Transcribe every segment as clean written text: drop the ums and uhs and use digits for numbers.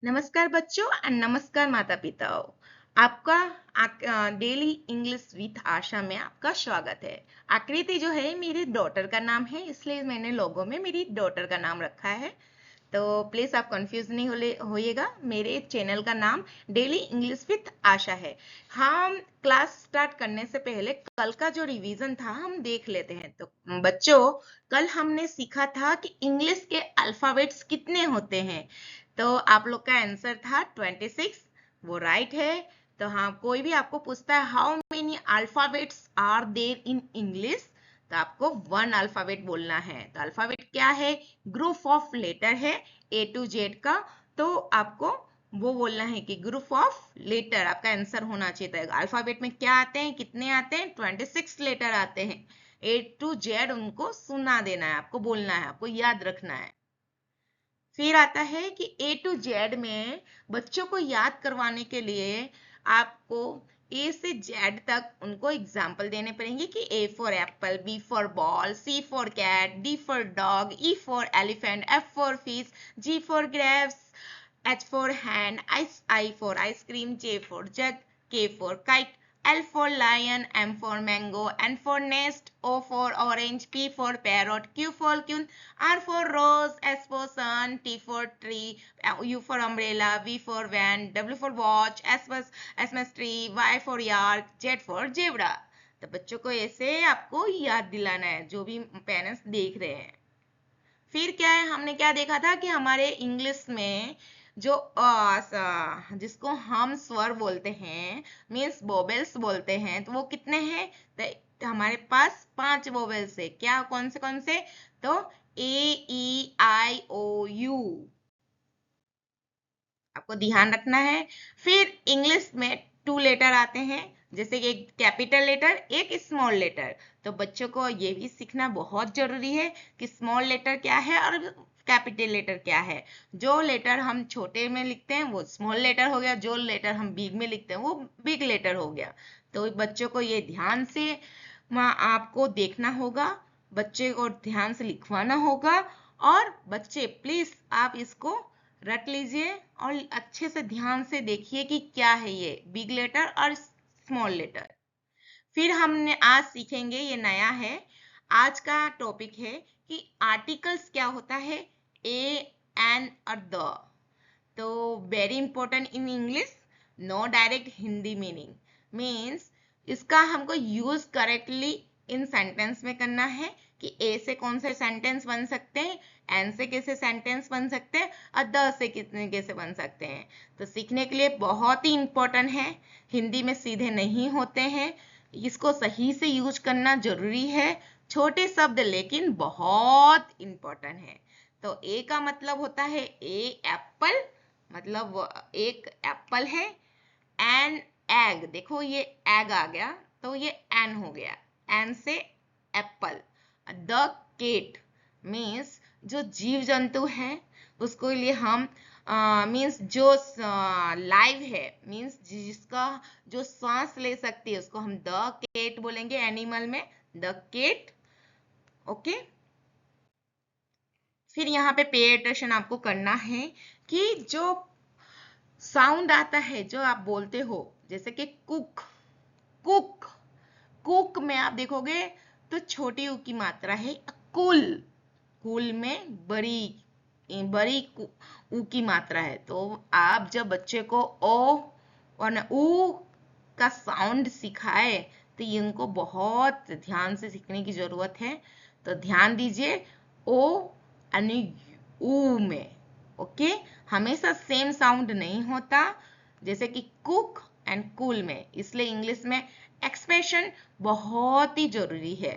नमस्कार बच्चों और नमस्कार माता पिताओं। आपका डेली इंग्लिश विथ आशा में आपका स्वागत है। आकृति जो है मेरी डॉटर का नाम है, इसलिए मैंने लोगो में मेरी डॉटर का नाम रखा है। तो प्लीज आप कंफ्यूज नहीं होइएगा। मेरे चैनल का नाम डेली इंग्लिश विथ आशा है। हम क्लास स्टार्ट करने से पहले कल का जो रिवीजन था हम देख लेते हैं। तो बच्चों, कल हमने सीखा था कि इंग्लिश के अल्फाबेट्स कितने होते हैं। तो आप लोग का आंसर था 26। वो राइट है। तो हाँ, कोई भी आपको पूछता है how many alphabets are there in English, तो आपको वन अल्फाबेट बोलना है। तो अल्फाबेट क्या है? ग्रुप ऑफ लेटर है ए टू जेड का। तो आपको वो बोलना है कि ग्रुप ऑफ लेटर आपका आंसर होना चाहिए। तो अल्फाबेट में क्या आते हैं, कितने आते हैं? 26 लेटर आते हैं। ए टू जेड उनको सुना देना है, आपको बोलना है, आपको याद रखना है। फिर आता है कि ए टू जेड में बच्चों को याद करवाने के लिए आपको ए से जेड तक उनको एग्जाम्पल देने पड़ेंगे कि A for apple, B for ball, C for cat, D for dog, E for elephant, F for fish, G for grapes, H for hand, I for ice cream, J for jug, K for kite, L for lion, M for mango, N for nest, O for orange, P for parrot, Q for queen, R for rose, S for sun, T for tree, U for umbrella, V for van, W for watch, S for tree, Y for yard, Z for zebra। तो बच्चों को ऐसे आपको याद दिलाना है, जो भी पेरेंट्स देख रहे हैं। फिर क्या है, हमने क्या देखा था कि हमारे इंग्लिश में जो जिसको हम स्वर बोलते हैं, मीन्स वोवेल्स बोलते हैं, तो वो कितने हैं? तो हमारे पास 5 वोवेल्स है। क्या, कौन से? तो ए, ई, आई, ओ, यू आपको ध्यान रखना है। फिर इंग्लिश में 2 लेटर आते हैं, जैसे कि एक कैपिटल लेटर, एक स्मॉल लेटर। तो बच्चों को ये भी सीखना बहुत जरूरी है कि स्मॉल लेटर क्या है और कैपिटल लेटर क्या है। जो लेटर हम छोटे में लिखते हैं वो स्मॉल लेटर हो गया, जो लेटर हम बिग में लिखते हैं वो बिग लेटर हो गया। तो बच्चों को ये ध्यान से आपको देखना होगा, बच्चे को ध्यान से लिखवाना होगा। और बच्चे प्लीज आप इसको रट लीजिए और अच्छे से ध्यान से देखिए कि क्या है ये बिग लेटर और स्मॉल लेटर। फिर हमने आज सीखेंगे, ये नया है, आज का टॉपिक है कि आर्टिकल्स क्या होता है, ए, एन और द। तो very important in English, no direct Hindi meaning. Means इसका हमको यूज करेक्टली इन सेंटेंस में करना है कि ए से कौन से सेंटेंस बन सकते हैं, एन से कैसे सेंटेंस बन सकते हैं और द से कितने कैसे बन सकते हैं। तो सीखने के लिए बहुत ही इंपॉर्टेंट है, हिंदी में सीधे नहीं होते हैं, इसको सही से यूज करना जरूरी है। छोटे शब्द लेकिन बहुत इंपॉर्टेंट है। तो ए का मतलब होता है ए एप्पल, मतलब एक एप्पल है। एन एग, देखो ये एग आ गया तो ये एन हो गया, एन से एप्पल। द केट मीन्स जो जीव जंतु है उसको लिए हम मीन्स जो लाइव है, मीन्स जिसका जो सांस ले सकती है उसको हम द केट बोलेंगे एनिमल में, द केट। ओके। फिर यहाँ पे पे अटेंशन आपको करना है कि जो साउंड आता है जो आप बोलते हो, जैसे कि कुक, कुक, कुक में आप देखोगे तो छोटी ऊ की मात्रा है कुल, कुल में बड़ी बड़ी ऊ की मात्रा है। तो आप जब बच्चे को ओ और ऊ का साउंड सिखाए तो ये उनको बहुत ध्यान से सीखने की जरूरत है। तो ध्यान दीजिए, ओ यानी ऊ में, ओके, हमेशा सेम साउंड नहीं होता, जैसे कि कुक एंड कूल में, इसलिए इंग्लिश में एक्सप्रेशन बहुत ही जरूरी है।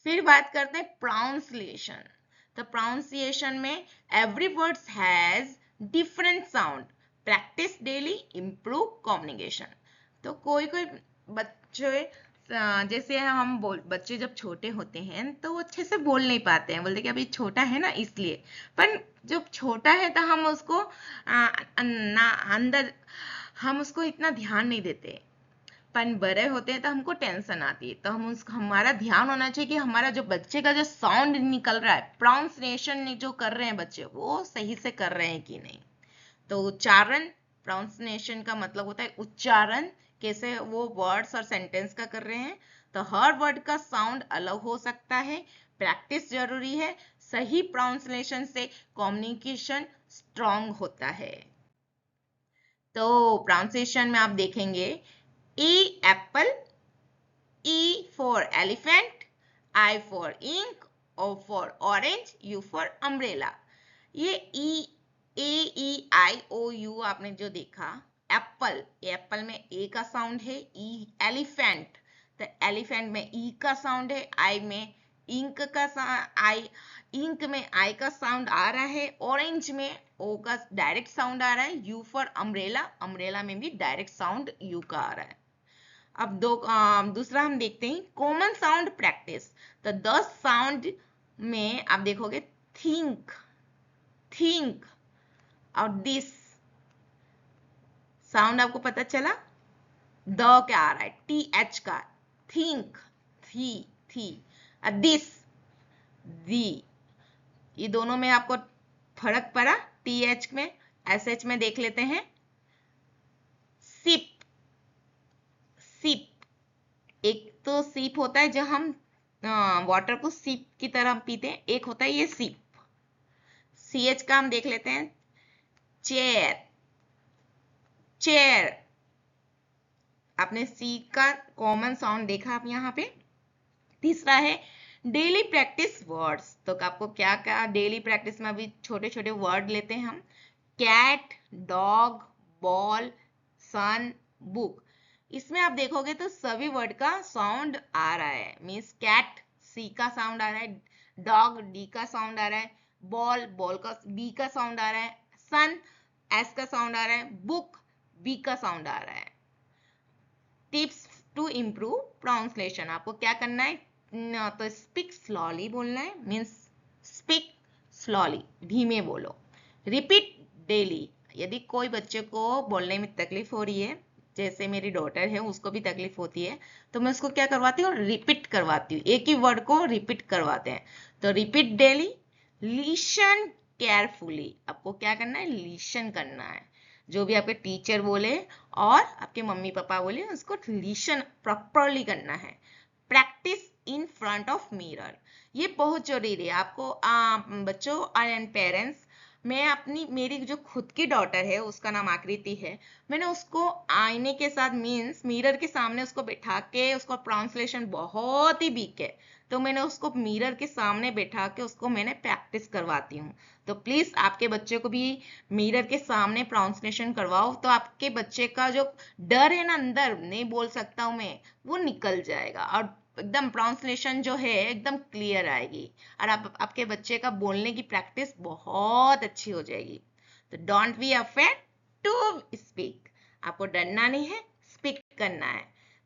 फिर बात करते हैं प्रोनाउंसिएशन। तो प्रोनाउंसिएशन में every word has different sound, practice daily improve communication. तो कोई कोई बच्चे जैसे हम बच्चे जब छोटे होते हैं तो वो अच्छे से बोल नहीं पाते हैं, बोलते कि अभी छोटा है ना इसलिए। पर जब छोटा है तो हम उसको अंदर हम उसको इतना ध्यान नहीं देते। अपन बड़े होते हैं तो हमको टेंशन आती है, तो हमारा ध्यान होना चाहिए कि हमारा जो बच्चे का जो साउंड निकल रहा है, प्रोनाउंसिएशन जो कर रहे हैं बच्चे, वो सही से कर रहे हैं कि नहीं। तो उच्चारण, प्रोनाउंसिएशन का मतलब होता है उच्चारण, कैसे वो वर्ड्स और सेंटेंस का कर रहे हैं। तो हर वर्ड का साउंड अलग हो सकता है, प्रैक्टिस जरूरी है। सही प्रोनाउंसिएशन से कम्युनिकेशन स्ट्रांग होता है। तो प्रोनाउंसिएशन में आप देखेंगे E Apple, E for elephant, I for ink, O for orange, U for umbrella। ये A E I O U आपने जो देखा, एप्पल, एप्पल में ए का साउंड है, ई एलिफेंट, तो एलिफेंट में ई का साउंड है, आई में इंक का आई, इंक में आई का साउंड आ रहा है, ऑरेंज में ओ का डायरेक्ट साउंड आ रहा है, यू फॉर अम्ब्रेला, अम्ब्रेला में भी डायरेक्ट साउंड यू का आ रहा है। अब दूसरा हम देखते हैं कॉमन साउंड प्रैक्टिस। तो 10 साउंड में आप देखोगे थिंक, थिंक और दिस साउंड आपको पता चला, द क्या आ रहा है, टी एच का, थिंक, थी, दिस, दी, ये दोनों में आपको फर्क पड़ा। टी एच में, एस एच में देख लेते हैं, सिप, सिप, एक तो सिप होता है जब हम वाटर को सिप की तरह पीते हैं, एक होता है ये सिप। सी एच का हम देख लेते हैं, चेयर, चेयर, आपने सी का कॉमन साउंड देखा आप यहाँ पे। तीसरा है डेली प्रैक्टिस वर्ड्स। तो आपको क्या क्या डेली प्रैक्टिस में अभी छोटे छोटे वर्ड लेते हैं हम, कैट, डॉग, बॉल, सन, बुक। इसमें आप देखोगे तो सभी वर्ड का साउंड आ रहा है, मीन्स कैट सी का साउंड आ रहा है, डॉग डी का साउंड आ रहा है, बॉल, बॉल का बी का साउंड आ रहा है, सन एस का साउंड आ रहा है, बुक बी का साउंड आ रहा है। टिप्स टू इम्प्रूव प्रोनाउंसिएशन, आपको क्या करना है, तो स्पीक स्लोली बोलना है, मीन्स स्पीक स्लोली, धीमे बोलो। रिपीट डेली, यदि कोई बच्चे को बोलने में तकलीफ हो रही है, जैसे मेरी डॉटर है उसको भी तकलीफ होती है, तो मैं उसको क्या करवाती हूँ, रिपीट करवाती हूँ, एक ही वर्ड को रिपीट करवाते हैं। तो रिपीट डेली। लिसन केयरफुली, आपको क्या करना है, लिसन करना है, जो भी आपके टीचर बोले और आपके मम्मी पापा बोले उसको लिसन प्रॉपरली करना है। Practice in front of mirror, ये बहुत जरूरी है आपको बच्चों एंड पेरेंट्स। मैं अपनी, मेरी जो खुद की डॉटर है उसका नाम आकृति है, मैंने उसको आईने के साथ मीन्स मिरर के सामने उसको बैठा के, उसको प्रोनाउंसिएशन बहुत ही वीक है, तो मैंने उसको मिरर के सामने बैठा के उसको मैंने प्रैक्टिस करवाती हूँ। तो प्लीज आपके बच्चे को भी मिरर के सामने प्रोनाउंसिएशन करवाओ, तो आपके बच्चे का जो डर है ना अंदर, नहीं बोल सकता हूँ मैं, वो निकल जाएगा और एकदम प्रोनाउंसिएशन जो है एकदम क्लियर आएगी, और आपके बच्चे का बोलने की प्रैक्टिस बहुत अच्छी हो जाएगी। तो don't be afraid to speak, आपको डरना नहीं है, स्पीक करना है।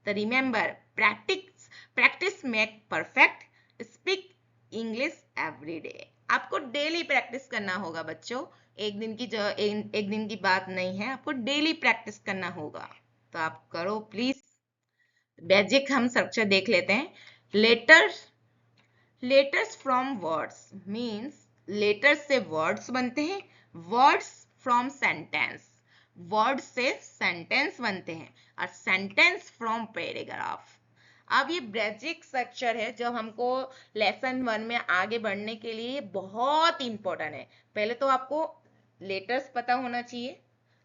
तो remember, practice practice make perfect, speak English every day. आपको डेली प्रैक्टिस करना होगा बच्चों, एक दिन की एक दिन की बात नहीं है, आपको डेली प्रैक्टिस करना होगा, तो आप करो प्लीज। बेसिक हम स्ट्रक्चर देख लेते हैं। Letters, letters from words, means letters से वर्ड्स बनते हैं, वर्ड्स फ्रॉम सेंटेंस, वर्ड से सेंटेंस बनते हैं, और सेंटेंस फ्रॉम पैराग्राफ। अब ये बेसिक स्ट्रक्चर है जो हमको लेसन 1 में आगे बढ़ने के लिए बहुत इंपॉर्टेंट है। पहले तो आपको लेटर्स पता होना चाहिए,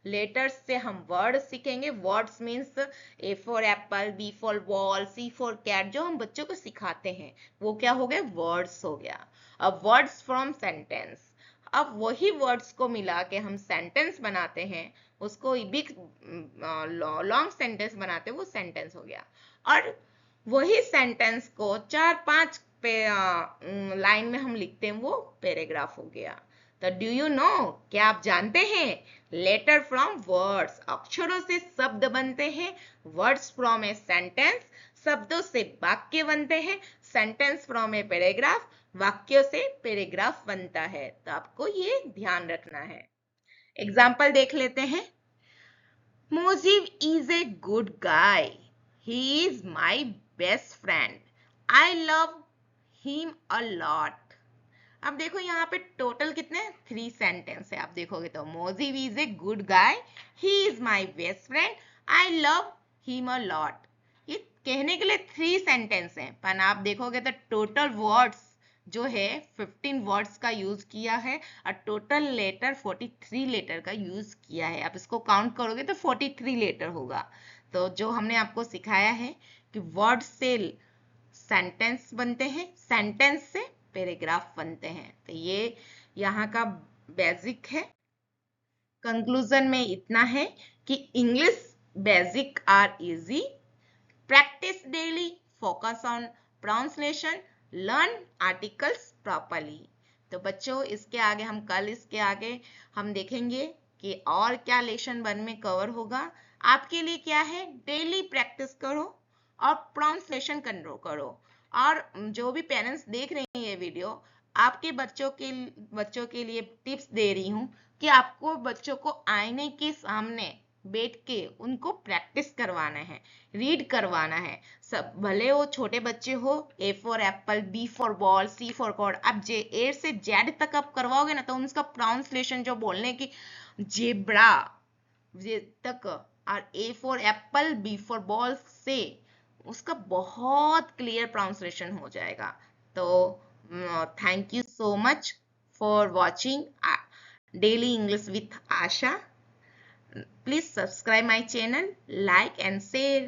लेटर्स से हम वर्ड सीखेंगे। Words means A for apple, B for ball, C for cat, जो हम बच्चों को सिखाते हैं वो क्या हो गए, वर्ड्स हो गया। अब वर्ड्स फ्रॉम सेंटेंस, अब वही वर्ड्स को मिला के हम सेंटेंस बनाते हैं, उसको बिग लॉन्ग सेंटेंस बनाते हैं, वो सेंटेंस हो गया। और वही सेंटेंस को 4-5 लाइन में हम लिखते हैं, वो पैराग्राफ हो गया। तो डू यू नो, क्या आप जानते हैं, लेटर फ्रॉम वर्ड्स, अक्षरों से शब्द बनते हैं, वर्ड्स फ्रॉम ए सेंटेंस, शब्दों से वाक्य बनते हैं, सेंटेंस फ्रॉम ए पैराग्राफ, वाक्यों से पैराग्राफ बनता है। तो आपको ये ध्यान रखना है। एग्जाम्पल देख लेते हैं। Mujib is a good guy, he is my best friend, I love him a lot। अब देखो यहाँ पे टोटल कितने 3 सेंटेंस है। आप देखोगे तो Mujib is a good guy, he is my best friend, I love him a lot. ये कहने के लिए 3 सेंटेंस हैं, पर आप देखोगे तो टोटल वर्ड्स जो है 15 वर्ड्स का यूज किया है और टोटल लेटर 43 लेटर का यूज किया है। आप इसको काउंट करोगे तो 43 लेटर होगा। तो जो हमने आपको सिखाया है कि वर्ड से सेंटेंस बनते हैं, सेंटेंस से पैराग्राफ बनते हैं। तो ये यहाँ का बेसिक है। कंक्लूजन में इतना है कि English basic are easy, practice daily, focus on pronunciation, learn articles properly. तो बच्चों इसके आगे हम देखेंगे कि और क्या लेसन 1 में कवर होगा। आपके लिए क्या है, डेली प्रैक्टिस करो और प्रोनाउंसिएशन कंट्रोल करो। और जो भी पेरेंट्स देख रहे हैं ये वीडियो, आपके बच्चों के लिए टिप्स दे रही हूँ कि आपको बच्चों को आईने के सामने बैठ के उनको प्रैक्टिस करवाना है, रीड करवाना है। सब भले वो छोटे बच्चे हो, A for apple, B for ball, C for cord, अब ए से जेड तक आप करवाओगे ना तो उनका प्रोनाउंसिएशन जो बोलने की जेब्रा तक और A for apple, B for ball से उसका बहुत क्लियर प्रोनाउंसिएशन हो जाएगा। तो thank you so much for watching daily English with Asha. Please subscribe my channel, like and share.